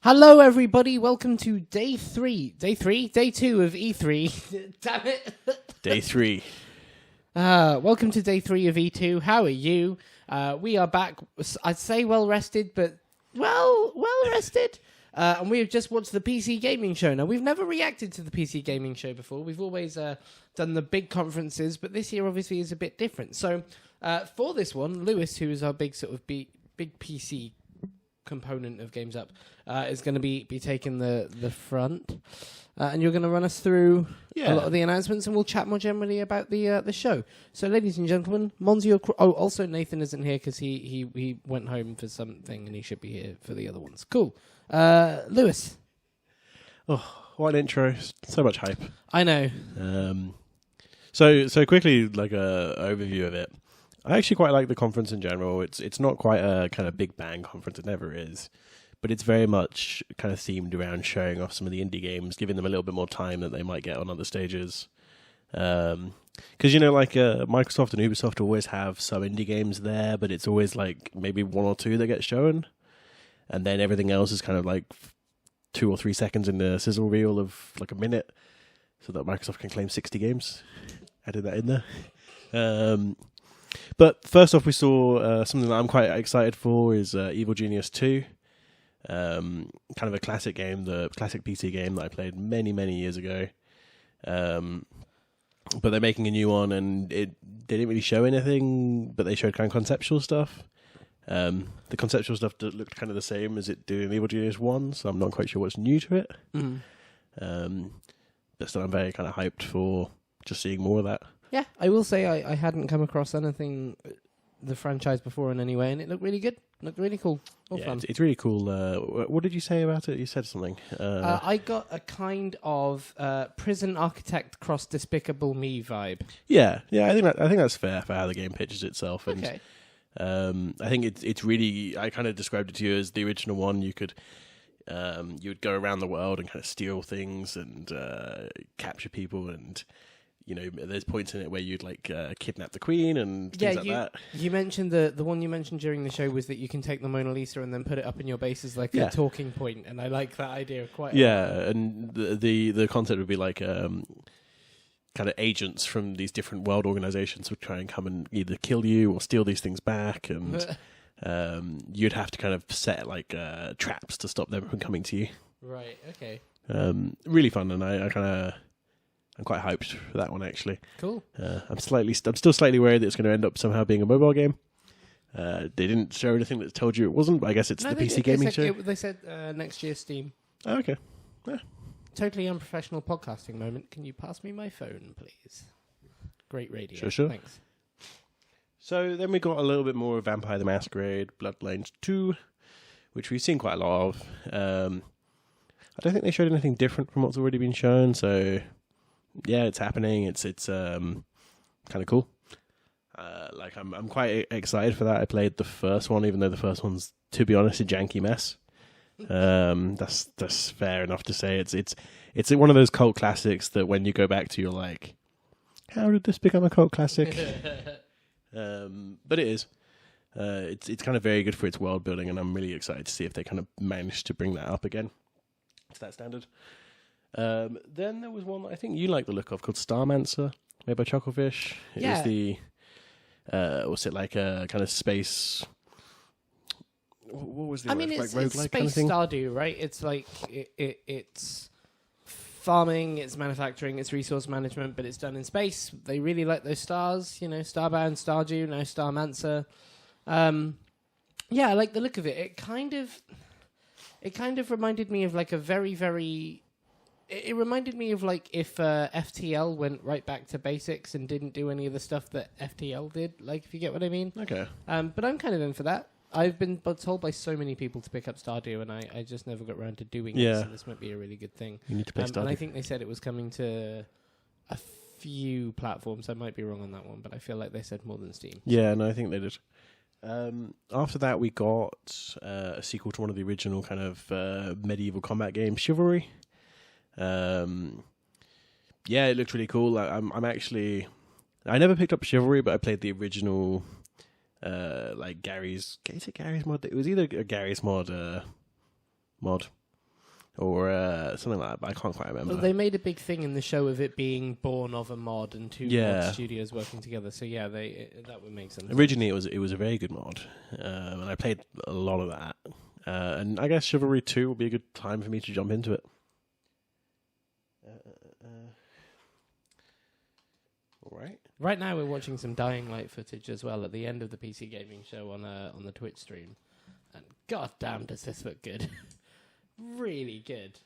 Hello, everybody. Welcome to day 2 of E3. Damn it. Day 3. Welcome to day 3 of E2. How are you? We are back. I'd say well rested, but well rested. And we have just watched the PC Gaming Show. Now, we've never reacted to the PC Gaming Show before. We've always done the big conferences, but this year obviously is a bit different. So, for this one, Lewis, who is our big sort of big PC component of Games Up, is going to be taking the front, and you're going to run us through a lot of the announcements, and we'll chat more generally about the show. So, ladies and gentlemen, Monzi. Also Nathan isn't here because he went home for something, and he should be here for the other ones. Cool, Lewis. Oh, what an intro! So much hype. I know. So quickly, like a overview of it. I actually quite like the conference in general. It's not quite a kind of big bang conference. It never is. But it's very much kind of themed around showing off some of the indie games, giving them a little bit more time that they might get on other stages. Because, Microsoft and Ubisoft always have some indie games there, but it's always like maybe one or two that get shown. And then everything else is kind of like 2 or 3 seconds in the sizzle reel of like a minute, so that Microsoft can claim 60 games. Added that in there. But first off, we saw something that I'm quite excited for is Evil Genius 2. Kind of a classic game, the classic PC game that I played many, many years ago. But they're making a new one, and they didn't really show anything, but they showed kind of conceptual stuff. The conceptual stuff looked kind of the same as it did in Evil Genius 1, so I'm not quite sure what's new to it. Mm-hmm. But still, I'm very kind of hyped for just seeing more of that. Yeah, I will say I hadn't come across anything the franchise before in any way, and it looked really good. Looked really cool. All fun. It's really cool. What did you say about it? You said something. I got a kind of prison architect cross Despicable Me vibe. Yeah. I think that's fair for how the game pitches itself. And, okay. I think it's really. I kind of described it to you as the original one. You could. You would go around the world and kind of steal things and capture people, and there's points in it where you'd like kidnap the queen and things like that. You mentioned the one you mentioned during the show was that you can take the Mona Lisa and then put it up in your base as like a talking point, and I like that idea quite a lot. And the concept would be like kind of agents from these different world organizations would try and come and either kill you or steal these things back, and you'd have to kind of set like traps to stop them from coming to you. Right. Okay. Really fun, and I'm quite hyped for that one, actually. Cool. I'm still slightly worried that it's going to end up somehow being a mobile game. They didn't show anything that told you it wasn't, but I guess it's the PC gaming show. They said next year Steam. Oh, okay. Yeah. Totally unprofessional podcasting moment. Can you pass me my phone, please? Great radio. Sure. Thanks. So then we got a little bit more of Vampire the Masquerade Bloodlines 2, which we've seen quite a lot of. I don't think they showed anything different from what's already been shown, so... Yeah, it's happening. It's kind of cool. I'm quite excited for that. I played the first one, even though the first one's, to be honest, a janky mess. That's fair enough to say. It's one of those cult classics that when you go back to, you're like, how did this become a cult classic? But it is. It's kind of very good for its world building, and I'm really excited to see if they kind of manage to bring that up again to that standard. Then there was one that I think you like the look of called Starmancer, made by Chucklefish. It was the what's it like a kind of space? What was the? I mean, like it's roguelike space kind of thing? Stardew, right? It's like it's farming, it's manufacturing, it's resource management, but it's done in space. They really like those stars, Starbound, Stardew, now Starmancer. I like the look of it. It kind of reminded me of like a very, very. It reminded me of like if FTL went right back to basics and didn't do any of the stuff that FTL did, like if you get what I mean. Okay. But I'm kind of in for that. I've been told by so many people to pick up Stardew, and I just never got around to doing it, so this might be a really good thing. You need to play Stardew. And I think they said it was coming to a few platforms. I might be wrong on that one, but I feel like they said more than Steam. Yeah, no, I think they did. After that, we got a sequel to one of the original kind of medieval combat games, Chivalry. It looked really cool. I'm actually, I never picked up Chivalry, but I played the original, like Gary's. Is it Gary's mod? It was either a Gary's mod, or something like that. But I can't quite remember. Well, they made a big thing in the show of it being born of a mod and two mod studios working together. So yeah, that would make sense. Originally, it was a very good mod, and I played a lot of that. And I guess Chivalry 2 will be a good time for me to jump into it. All right. Right now, we're watching some Dying Light footage as well at the end of the PC gaming show on the Twitch stream, and goddamn, does this look good! Really good.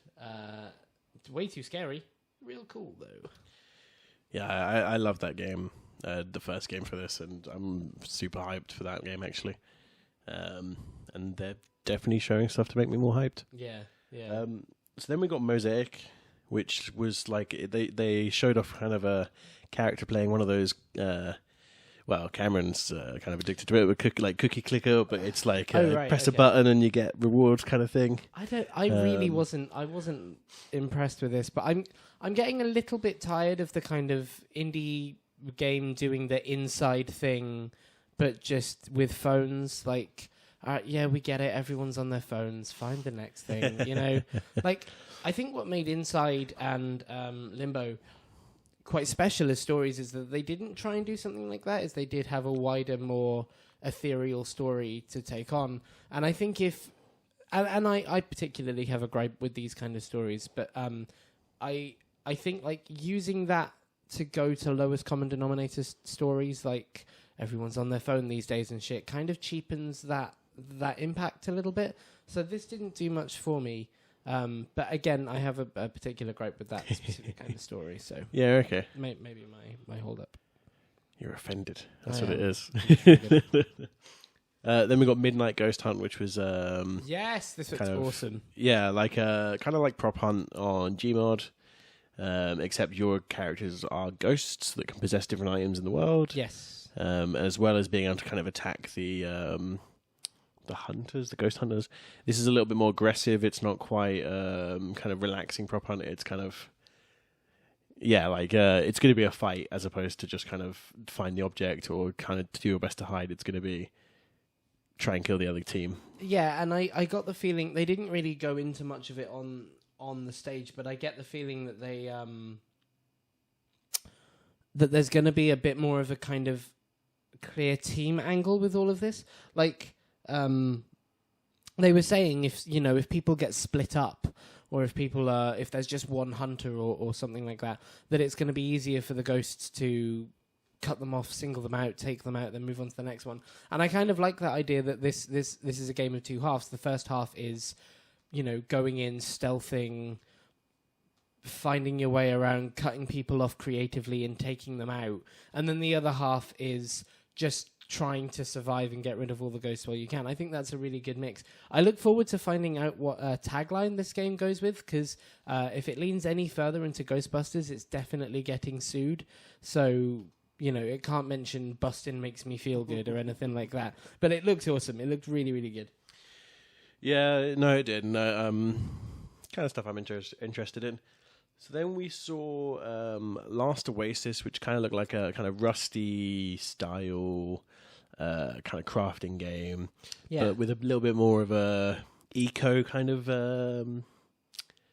It's way too scary. Real cool though. Yeah, I love that game. The first game for this, and I'm super hyped for that game actually. And they're definitely showing stuff to make me more hyped. Yeah. So then we got Mosaic, which was like they showed off kind of a character playing one of those. Well, Cameron's kind of addicted to it with cookie clicker, but it's like press a button and you get rewards kind of thing. I really wasn't impressed with this, but I'm getting a little bit tired of the kind of indie game doing the inside thing, but just with phones. Like, yeah, we get it. Everyone's on their phones. Find the next thing, you know. Like, I think what made Inside and Limbo quite special as stories is that they didn't try and do something like that. Is they did have a wider, more ethereal story to take on. And I think I particularly have a gripe with these kind of stories, but I think like using that to go to lowest common denominator stories, like everyone's on their phone these days and shit, kind of cheapens that impact a little bit. So this didn't do much for me. But again, I have a particular gripe with that specific kind of story. So yeah, okay. Maybe my hold up. You're offended. That's what it is. Then Then we got Midnight Ghost Hunt, which was yes, this looks awesome. Yeah, like kind of like Prop Hunt on Gmod, except your characters are ghosts that can possess different items in the world. Yes, as well as being able to kind of attack the hunters, the ghost hunters. This is a little bit more aggressive. It's not quite kind of relaxing Prop Hunt. It's kind of it's going to be a fight as opposed to just kind of find the object or kind of do your best to hide. It's going to be try and kill the other team. Yeah, and I got the feeling they didn't really go into much of it on the stage, but I get the feeling that they that there's going to be a bit more of a kind of clear team angle with all of this. Like they were saying if people get split up, or if there's just one hunter or something like that, that it's going to be easier for the ghosts to cut them off, single them out, take them out, then move on to the next one. And I kind of like that idea that this is a game of two halves. The first half is, going in, stealthing, finding your way around, cutting people off creatively and taking them out. And then the other half is just trying to survive and get rid of all the ghosts while you can. I think that's a really good mix. I look forward to finding out what tagline this game goes with, because if it leans any further into Ghostbusters, it's definitely getting sued. So, it can't mention Bustin' makes me feel good or anything like that. But it looks awesome. It looked really, really good. Yeah, no, it did. No, kind of stuff I'm interested in. So then we saw Last Oasis, which kind of looked like a kind of Rusty style kind of crafting game, but with a little bit more of a eco kind of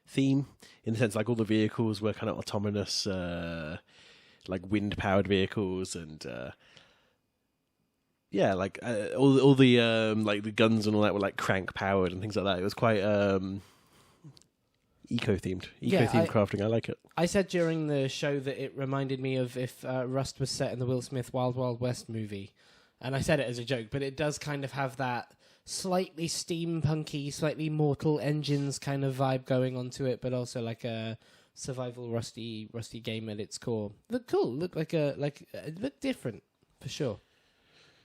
theme, in the sense like all the vehicles were kind of autonomous, like wind powered vehicles, and all the like the guns and all that were like crank powered and things like that. It was quite eco-themed crafting. I like it. I said during the show that it reminded me of if Rust was set in the Will Smith Wild Wild West movie. And I said it as a joke, but it does kind of have that slightly steampunky, slightly Mortal Engines kind of vibe going onto it, but also like a survival rusty game at its core. Look cool. Look look different for sure.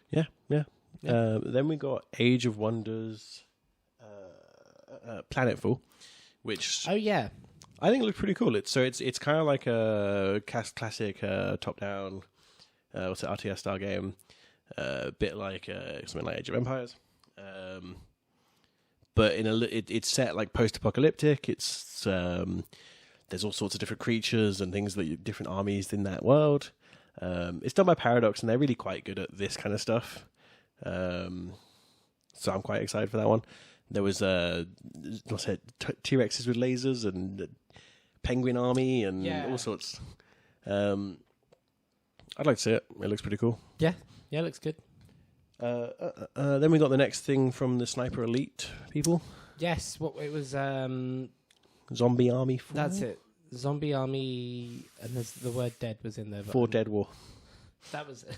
Yeah. Then we got Age of Wonders, Planetfall, which I think it looked pretty cool. It's kind of like a classic top-down RTS style game, a bit like something like Age of Empires, but it's set like post-apocalyptic. It's there's all sorts of different creatures and things different armies in that world. It's done by Paradox, and they're really quite good at this kind of stuff. So I'm quite excited for that one. There was what's it, T-Rexes with lasers and penguin army and all sorts. I'd like to see it. It looks pretty cool. Yeah, it looks good. Then we got the next thing from the Sniper Elite people. Yes, what it was. Zombie Army 4? That's it. Zombie Army, and the word "dead" was in there. 4 Dead War. That was it.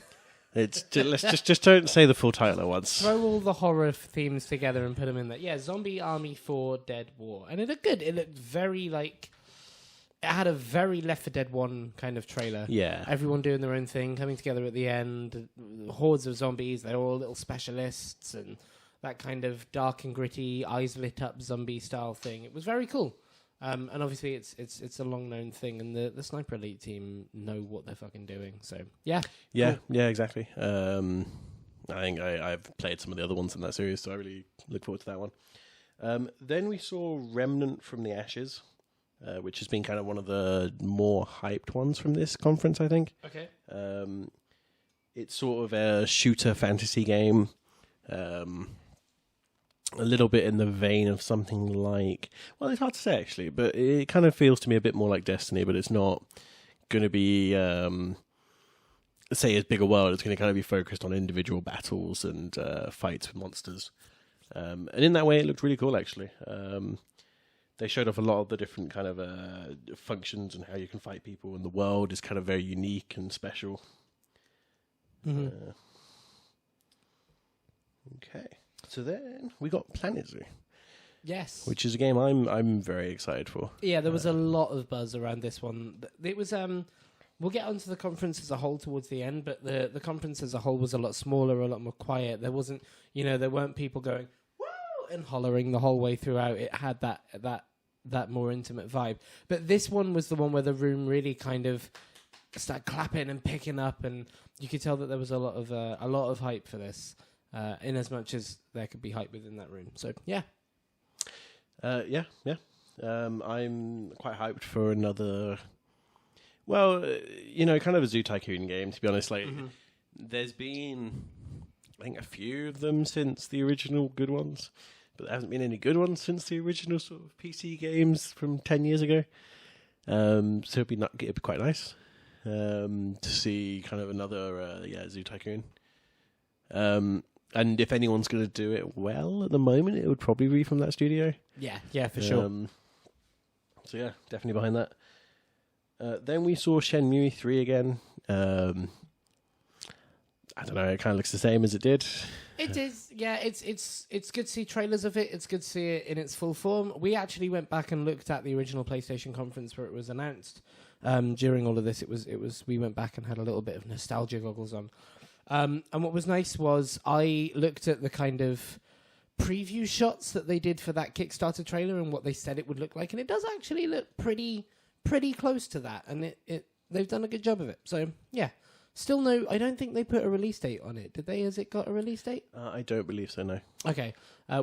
It's let's just don't say the full title at once. Throw all the horror themes together and put them in there. Yeah, Zombie Army 4 Dead War, and it looked good. It looked very like it had a very Left 4 Dead 1 kind of trailer. Yeah, everyone doing their own thing, coming together at the end. Hordes of zombies. They're all little specialists and that kind of dark and gritty, eyes lit up zombie style thing. It was very cool. And obviously, it's a long known thing, and the Sniper Elite team know what they're fucking doing. So yeah, cool. Exactly. I think I've played some of the other ones in that series, so I really look forward to that one. Then we saw Remnant from the Ashes, which has been kind of one of the more hyped ones from this conference, I think. Okay. It's sort of a shooter fantasy game. A little bit in the vein of something like... Well, it's hard to say, actually, but it kind of feels to me a bit more like Destiny, but it's not going to be, say, as big a world. It's going to kind of be focused on individual battles and fights with monsters. And in that way, it looked really cool, actually. They showed off a lot of the different kind of functions and how you can fight people, and the world is kind of very unique and special. Mm-hmm. Okay. So then we got Planet Zoo. Yes. Which is a game I'm very excited for. Yeah, there was a lot of buzz around this one. It was we'll get onto the conference as a whole towards the end, but the conference as a whole was a lot smaller, a lot more quiet. There wasn't, there weren't people going woo and hollering the whole way throughout. It had that more intimate vibe. But this one was the one where the room really kind of started clapping and picking up, and you could tell that there was a lot of hype for this. In as much as there could be hype within that room. So, yeah. Yeah. I'm quite hyped for another... Well, kind of a Zoo Tycoon game, to be honest. Like, There's been, I think, a few of them since the original good ones. But there hasn't been any good ones since the original sort of PC games from 10 years ago. So it'd be quite nice to see kind of another Zoo Tycoon. And if anyone's going to do it well at the moment, it would probably be from that studio. Yeah, for sure. So yeah, definitely behind that. Then we saw Shenmue 3 again. I don't know, it kind of looks the same as it did. It is, yeah. It's good to see trailers of it. It's good to see it in its full form. We actually went back and looked at the original PlayStation conference where it was announced. During all of this, it was. We went back and had a little bit of nostalgia goggles on. And what was nice was I looked at the kind of preview shots that they did for that Kickstarter trailer and what they said it would look like, and it does actually look pretty close to that, and they've done a good job of it. So yeah, still I don't think they put a release date on it. Did they? Has it got a release date? I don't believe so, no. Okay,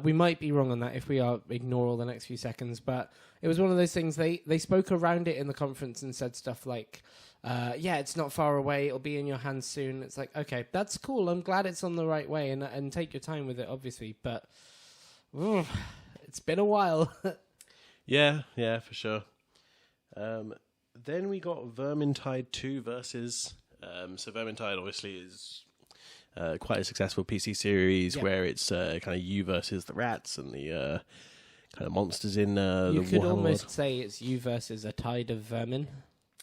we might be wrong on that if we ignore all the next few seconds, but it was one of those things they spoke around it in the conference and said stuff like, it's not far away, it'll be in your hands soon. It's like, okay, that's cool. I'm glad it's on the right way, and take your time with it, obviously. But it's been a while. yeah, for sure. Then we got Vermintide 2 versus... so Vermintide obviously is quite a successful PC series where it's kind of you versus the rats and the kind of monsters in the You could wild. almost say it's you versus a tide of vermin.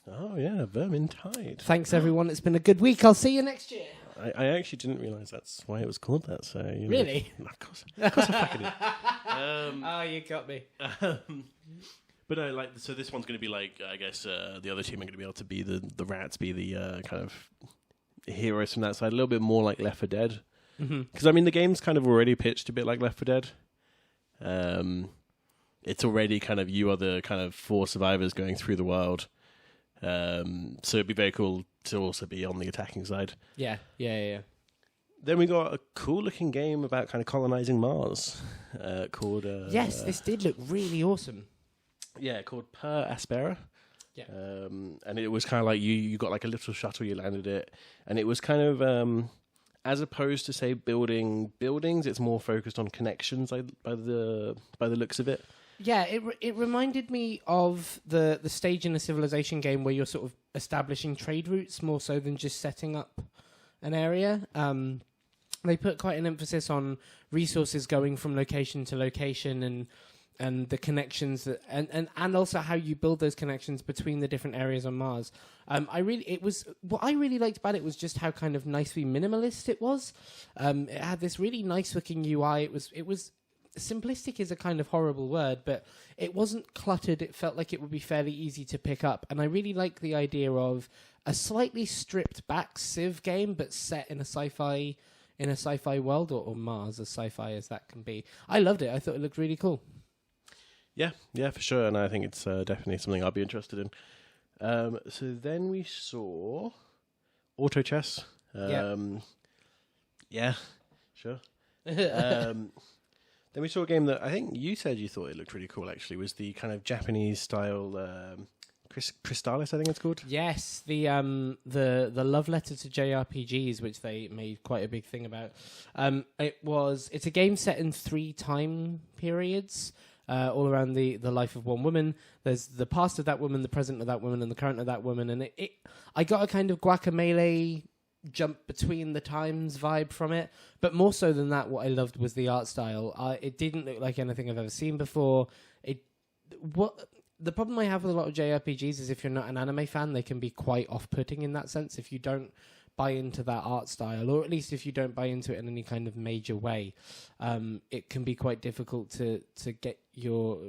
Oh, yeah, Vermintide. Thanks, everyone. It's been a good week. I'll see you next year. I actually didn't realise that's why it was called that. So Really? Of course I fucking did. Oh, you got me. But no, so this one's going to be like, I guess the other team are going to be able to be the rats, be the kind of heroes from that side, a little bit more like Left 4 Dead. Because the game's kind of already pitched a bit like Left 4 Dead. It's already kind of you are the kind of 4 survivors going through the world. So it'd be very cool to also be on the attacking side. Yeah. Then we got a cool looking game about kind of colonizing Mars called... yes, this did look really awesome. Yeah, called Per Aspera. Yeah. And it was kind of like you got like a little shuttle, you landed it, and it was kind of as opposed to say building buildings, it's more focused on connections by the looks of it. Yeah, it reminded me of the stage in a Civilization game where you're sort of establishing trade routes more so than just setting up an area. They put quite an emphasis on resources going from location to location and the connections that and also how you build those connections between the different areas on Mars. What I really liked about it was just how kind of nicely minimalist it was. It had this really nice looking UI. It was simplistic is a kind of horrible word, but it wasn't cluttered. It felt like it would be fairly easy to pick up, and I really like the idea of a slightly stripped back Civ game, but set in a sci-fi world, or Mars, as sci-fi as that can be. I loved it. I thought it looked really cool. Yeah, for sure, and I think it's definitely something I'll be interested in. So then we saw Auto Chess. Yeah, sure. Then we saw a game that I think you said you thought it looked really cool, actually, was the kind of Japanese style Crystalis, I think it's called. Yes, the love letter to JRPGs, which they made quite a big thing about. It's a game set in 3 time periods, all around the life of one woman. There's the past of that woman, the present of that woman, and the current of that woman. And I got a kind of Guacamelee jump between the times vibe from it, but more so than that, what I loved was the art style. It didn't look like anything I've ever seen before. The problem I have with a lot of JRPGs is if you're not an anime fan, they can be quite off-putting in that sense. If you don't buy into that art style, or at least if you don't buy into it in any kind of major way, it can be quite difficult to get your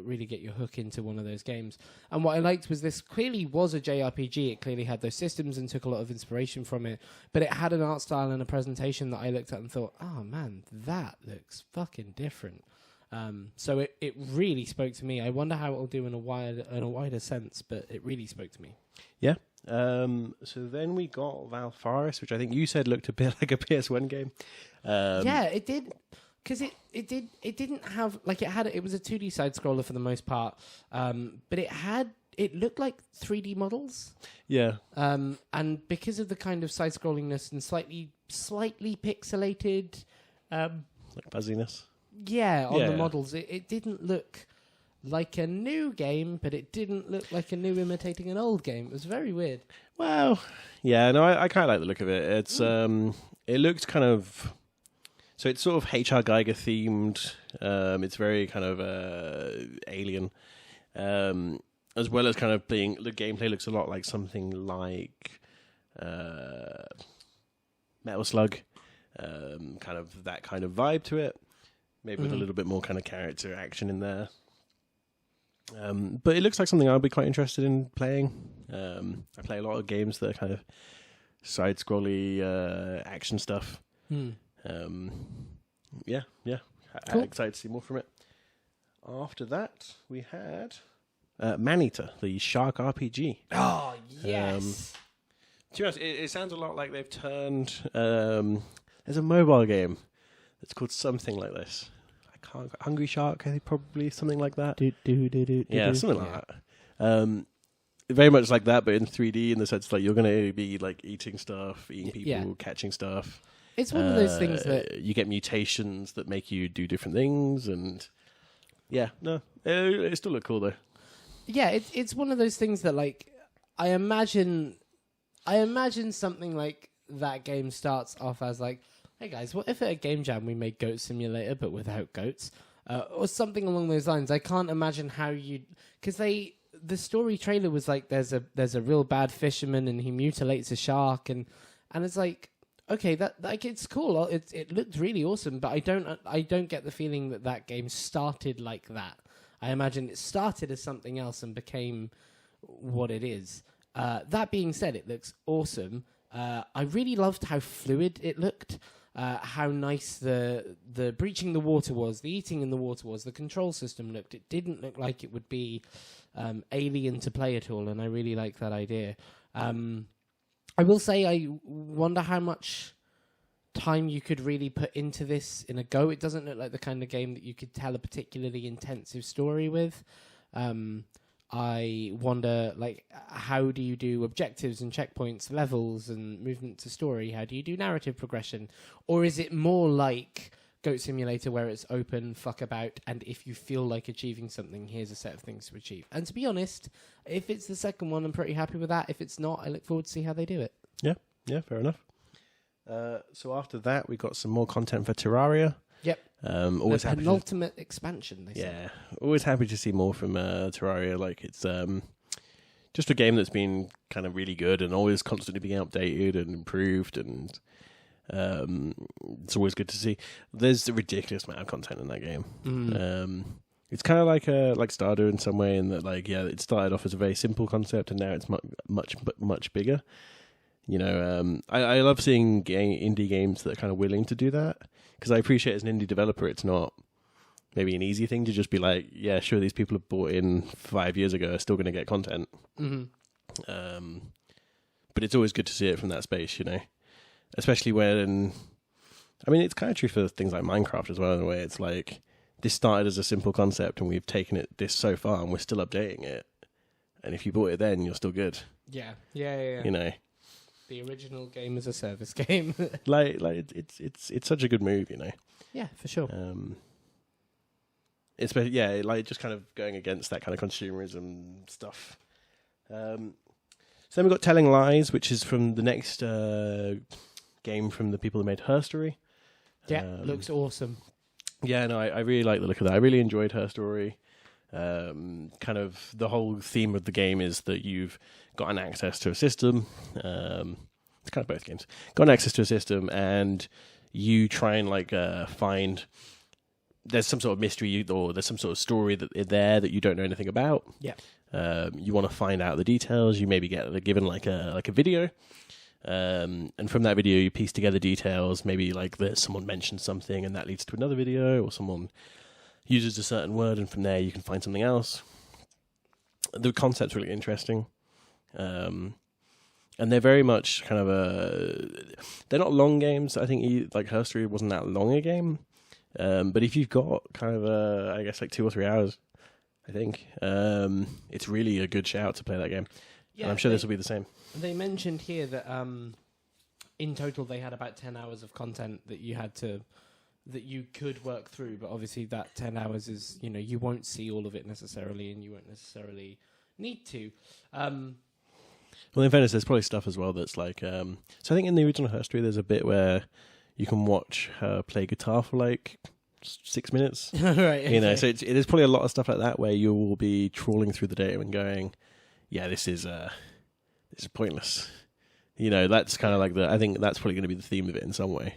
hook into one of those games. And what I liked was this clearly was a JRPG. It clearly had those systems and took a lot of inspiration from it, but it had an art style and a presentation that I looked at and thought, oh man, that looks fucking different. So it really spoke to me. I wonder how it'll do in a wider sense, but it really spoke to me. Yeah. So then we got Valfaris, which I think you said looked a bit like a PS1 game. Yeah, it did. Because it didn't have, like, it was a 2D side scroller for the most part, but it looked like 3D models. Yeah. And because of the kind of side scrollingness and slightly pixelated, like fuzziness. Yeah, on the models, it didn't look like a new game, but it didn't look like a new imitating an old game. It was very weird. Well, yeah, no, I kind of like the look of it. It's it looked kind of, so it's sort of HR Geiger themed. It's very kind of alien, as well as kind of being, the gameplay looks a lot like something like Metal Slug, kind of that kind of vibe to it. Maybe with a little bit more kind of character action in there. But it looks like something I'll be quite interested in playing. I play a lot of games that are kind of side-scrolly action stuff. Yeah. Cool. Excited to see more from it. After that, we had Maneater, the shark RPG. Oh, yes. To be honest, it sounds a lot like they've turned... there's a mobile game that's called something like this. Hungry Shark, I think, probably something like that. Yeah, something like that. Very much like that, but in 3D, in the sense like you're going to be like eating stuff, eating people, catching stuff. It's one of those things that you get mutations that make you do different things, and it still look cool though. Yeah, it's one of those things that, like, I imagine something like that game starts off as like, hey guys, what if at a game jam we made Goat Simulator but without goats? Or something along those lines. I can't imagine how you'd... Because the story trailer was like, there's a real bad fisherman and he mutilates a shark, and it's like, okay, that like it's cool. It looked really awesome, but I don't get the feeling that game started like that. I imagine it started as something else and became what it is. That being said, it looks awesome. I really loved how fluid it looked. How nice the breaching the water was, the eating in the water was, the control system looked. It didn't look like it would be alien to play at all, and I really like that idea. I will say I wonder how much time you could really put into this in a go. It doesn't look like the kind of game that you could tell a particularly intensive story with. I wonder, like, how do you do objectives and checkpoints, levels, and movement to story? How do you do narrative progression? Or is it more like Goat Simulator where it's open, fuck about, and if you feel like achieving something, here's a set of things to achieve? And to be honest, if it's the second one, I'm pretty happy with that. If it's not, I look forward to see how they do it. Yeah, fair enough. So after that, we got some more content for Terraria. Yep. Always the happy. penultimate expansion. They say. Yeah, always happy to see more from Terraria. Like it's just a game that's been kind of really good and always constantly being updated and improved, and it's always good to see. There's a ridiculous amount of content in that game. It's kind of like Stardew in some way, in that it started off as a very simple concept and now it's much bigger. You know, I love seeing indie games that are kind of willing to do that, because I appreciate as an indie developer, it's not maybe an easy thing to just be like, yeah, sure, these people have bought in 5 years ago are still going to get content. But it's always good to see it from that space, you know, especially when, I mean, it's kind of true for things like Minecraft as well, in a way. It's like, this started as a simple concept and we've taken it this so far and we're still updating it. And if you bought it then, you're still good. Yeah. You know. The original game as a service game. It's such a good move, you know. Yeah, for sure. Especially, just kind of going against that kind of consumerism stuff. So then we got Telling Lies, which is from the next game from the people who made Her Story. Yeah, looks awesome. Yeah, no, I really like the look of that. I really enjoyed Her Story. Kind of the whole theme of the game is that you've gotten access to a system. It's kind of both games. Gotten access to a system, and you try and find. There's some sort of mystery, or there's some sort of story that you don't know anything about. Yeah. You want to find out the details. You maybe get given like a video, and from that video you piece together details. Maybe that someone mentioned something, and that leads to another video, or someone uses a certain word, and from there you can find something else. The concept's really interesting. And they're very much kind of they're not long games. I think Her Story wasn't that long a game. But if you've got kind of I guess 2 or 3 hours, I think, it's really a good shout to play that game. Yeah, and I'm sure this will be the same. They mentioned here that in total they had about 10 hours of content that you could work through, but obviously that 10 hours is, you won't see all of it necessarily, and you won't necessarily need to. Well, in fairness, there's probably stuff as well that's so I think in the original Her Story, there's a bit where you can watch her play guitar for 6 minutes. Right. Okay. So there's probably a lot of stuff like that where you will be trawling through the data and going, yeah, this is pointless. That's kind of I think that's probably going to be the theme of it in some way.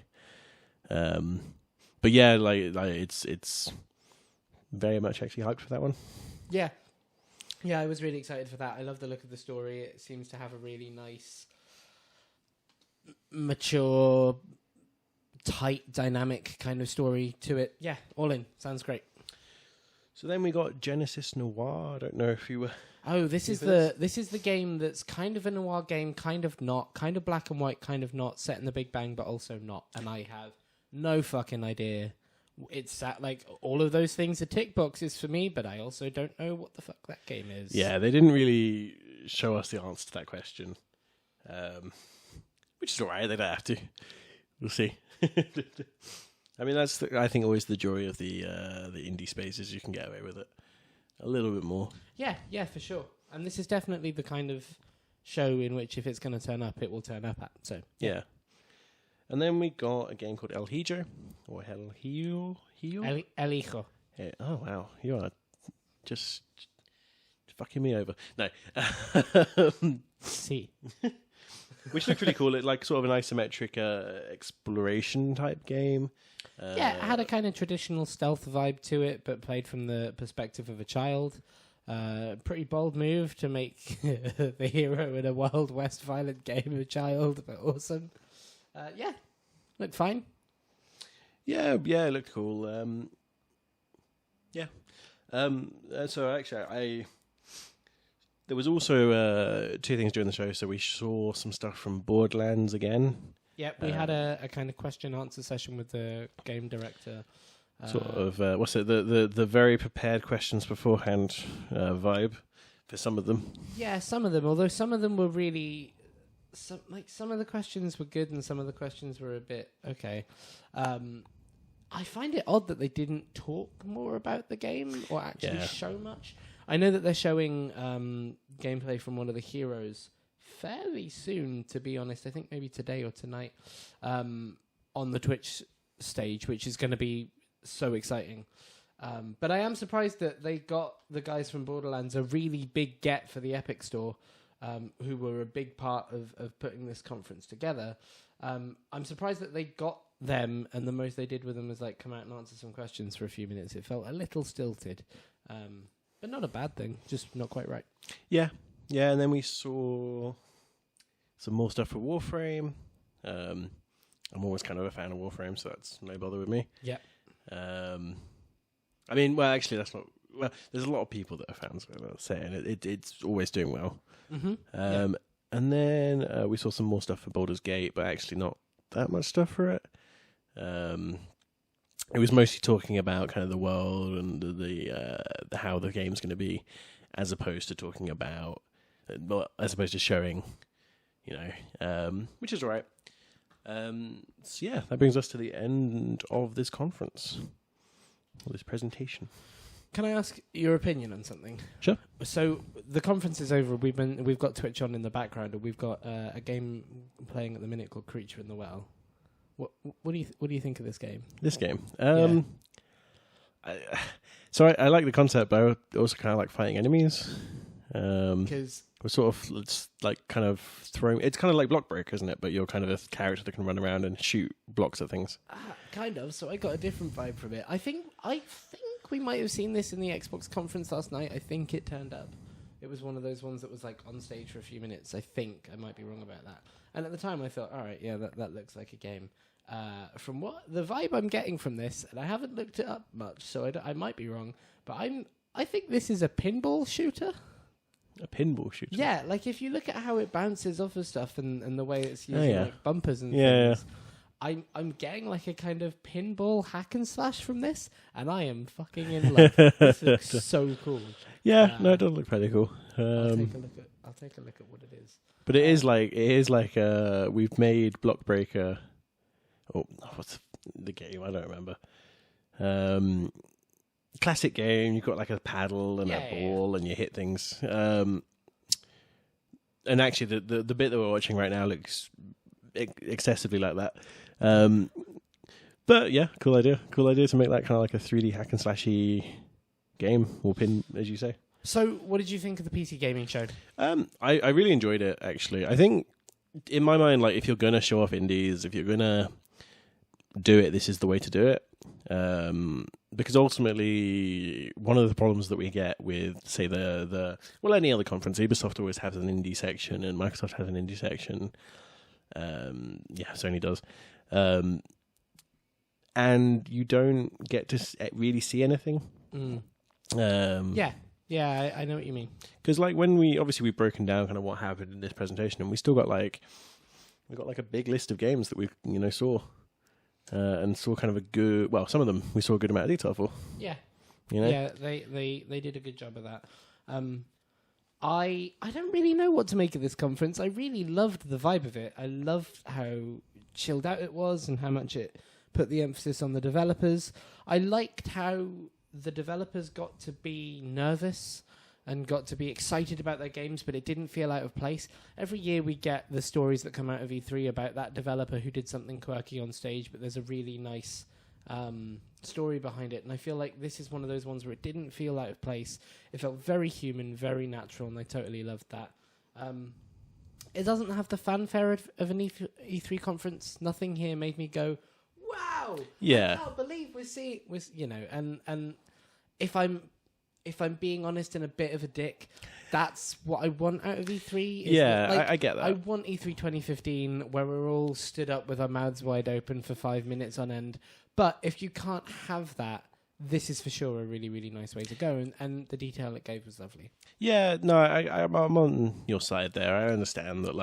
But yeah, it's very much actually hyped for that one. Yeah. Yeah, I was really excited for that. I love the look of the story. It seems to have a really nice, mature, tight, dynamic kind of story to it. Yeah, all in. Sounds great. So then we got Genesis Noir. I don't know if you were... Oh, this is the game that's kind of a noir game, kind of not, kind of black and white, kind of not, set in the Big Bang, but also not. And I have no fucking idea. It's all of those things are tick boxes for me, but I also don't know what the fuck that game is. Yeah, they didn't really show us the answer to that question, which is all right. They don't have to. We'll see. I mean, that's I think always the joy of the indie space is you can get away with it a little bit more. Yeah, for sure. And this is definitely the kind of show in which if it's going to turn up, it will turn up at. So yeah. And then we got a game called El Hijo, or El Hijo. El Hijo. Yeah. Oh wow, you are just fucking me over. No. See. Which looked really cool. It's sort of an isometric exploration type game. Yeah, it had a kind of traditional stealth vibe to it, but played from the perspective of a child. Pretty bold move to make the hero in a Wild West violent game a child, but awesome. Yeah, looked fine. Yeah, it looked cool. So actually, there was also 2 things during the show. So we saw some stuff from Borderlands again. Yep, we had a kind of question-answer session with the game director. Sort of, what's it? The very prepared questions beforehand vibe for some of them. Yeah, some of them. Although some of them were really, some of the questions were good, and some of the questions were a bit okay. I find it odd that they didn't talk more about the game or actually show much. I know that they're showing gameplay from one of the heroes fairly soon, to be honest. I think maybe today or tonight on the Twitch stage, which is going to be so exciting. But I am surprised that they got the guys from Borderlands a really big get for the Epic Store, who were a big part of putting this conference together. I'm surprised that they got them, and the most they did with them was like come out and answer some questions for a few minutes. It felt a little stilted, but not a bad thing, just not quite right. Yeah, and then we saw some more stuff for Warframe. I'm always kind of a fan of Warframe, so that's no bother with me. Yeah. I mean, well, actually, that's not. Well, there's a lot of people that are fans of it, saying it's always doing well. Mm-hmm. And then we saw some more stuff for Baldur's Gate, but actually not that much stuff for it. It was mostly talking about kind of the world and the how the game's going to be, as opposed to talking about, as opposed to showing, which is all right. So yeah, that brings us to the end of this conference, or this presentation. Can I ask your opinion on something? Sure. So the conference is over. We've got Twitch on in the background, and we've got a game playing at the minute called Creature in the Well. What do you think of this game? This game. I like the concept, but I also kind of like fighting enemies. Because we're sort of like kind of throwing. It's kind of like Block Break, isn't it? But you're kind of a character that can run around and shoot blocks at things. Kind of. So I got a different vibe from it. I think we might have seen this in the Xbox conference last night. I think it turned up. It was one of those ones that was like on stage for a few minutes. I think I might be wrong about that. And at the time, I thought, all right, yeah, that looks like a game. From what the vibe I'm getting from this, and I haven't looked it up much, so I might be wrong. But I think this is a pinball shooter. A pinball shooter. Yeah, like if you look at how it bounces off of stuff and the way it's using like bumpers and things. Yeah. I'm getting like a kind of pinball hack and slash from this, and I am fucking in love. This looks so cool. Yeah, no, it does look pretty cool. I'll take a look at what it is. But it is like we've made Block Breaker. Oh, what's the game? I don't remember. Classic game. You've got like a paddle and a ball, and you hit things. And actually, the bit that we're watching right now looks excessively like that. But yeah, cool idea to make that kind of like a 3D hack and slashy game, or pin, as you say. So, what did you think of the PC gaming show? I really enjoyed it, actually. I think, in my mind, like if you're gonna show off indies, if you're gonna do it, this is the way to do it. Because ultimately, one of the problems that we get with, say, any other conference, Ubisoft always has an indie section, and Microsoft has an indie section. Sony does. And you don't get to really see anything. Yeah, I know what you mean. Because like when we've broken down kind of what happened in this presentation, and we still got we got like a big list of games that we saw. And saw kind of a good, well, some of them we saw a good amount of detail for. Yeah. Yeah, they did a good job of that. I don't really know what to make of this conference. I really loved the vibe of it. I loved how chilled out it was and how much it put the emphasis on the developers. I liked how the developers got to be nervous and got to be excited about their games, but it didn't feel out of place. Every year we get the stories that come out of E3 about that developer who did something quirky on stage, but there's a really nice story behind it. And I feel like this is one of those ones where it didn't feel out of place. It felt very human, very natural, and I totally loved that. It doesn't have the fanfare of an E3 conference. Nothing here made me go, wow! Yeah. I can't believe we're seeing... And if I'm being honest and a bit of a dick, that's what I want out of E3. I get that. I want E3 2015 where we're all stood up with our mouths wide open for 5 minutes on end. But if you can't have that, this is for sure a really, really nice way to go. And the detail it gave was lovely. Yeah, no, I'm on your side there. I understand that,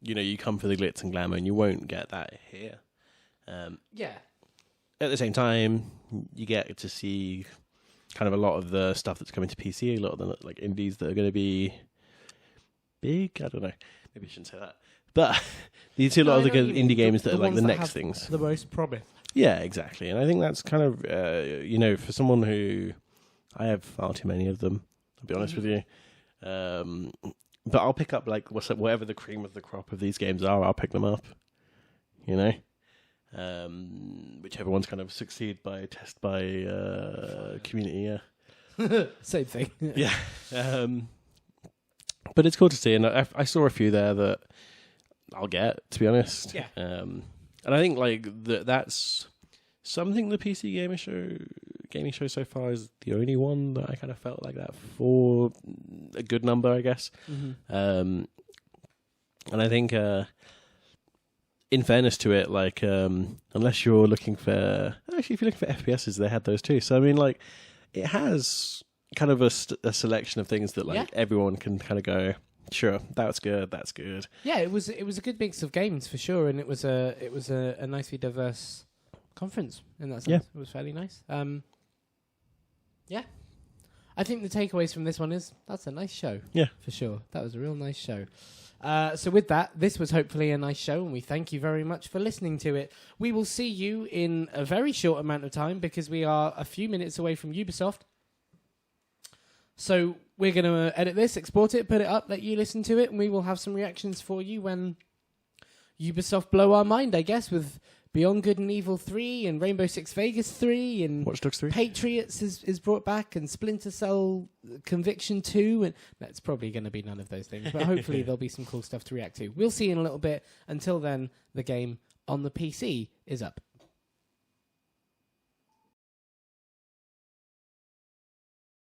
you come for the glitz and glamour and you won't get that here. Yeah. At the same time, you get to see kind of a lot of the stuff that's coming to PC, a lot of the like indies that are going to be big. I don't know. Maybe I shouldn't say that. But you see a lot of the good indie games that are like the next things. The most promise. Yeah, exactly. And I think that's kind of, for someone who, I have far too many of them, I'll be honest with you. But I'll pick up like whatever the cream of the crop of these games are, I'll pick them up, whichever ones kind of succeed by test by community, yeah. Same thing. Yeah. But it's cool to see, and I saw a few there that I'll get, to be honest. Yeah. And I think like that's something the PC gaming show so far is the only one that I kind of felt like that for a good number, I guess. Mm-hmm. And I think, in fairness to it, like unless you're looking for, actually, if you're looking for FPSs, they had those too. So I mean, like it has kind of a selection of things that like everyone can kind of go, sure, that's good. Yeah, it was a good mix of games for sure, and it was a nicely diverse conference in that sense. Yeah. It was fairly nice. Yeah, I think the takeaways from this one is that's a nice show. Yeah, for sure. That was a real nice show. So with that, this was hopefully a nice show, and we thank you very much for listening to it. We will see you in a very short amount of time because we are a few minutes away from Ubisoft. So we're going to edit this, export it, put it up, let you listen to it, and we will have some reactions for you when Ubisoft blow our mind, I guess, with Beyond Good and Evil 3 and Rainbow Six Vegas 3 and Watch Dogs 3. Patriots is brought back and Splinter Cell Conviction 2. And that's probably going to be none of those things, but hopefully there'll be some cool stuff to react to. We'll see in a little bit. Until then, the game on the PC is up.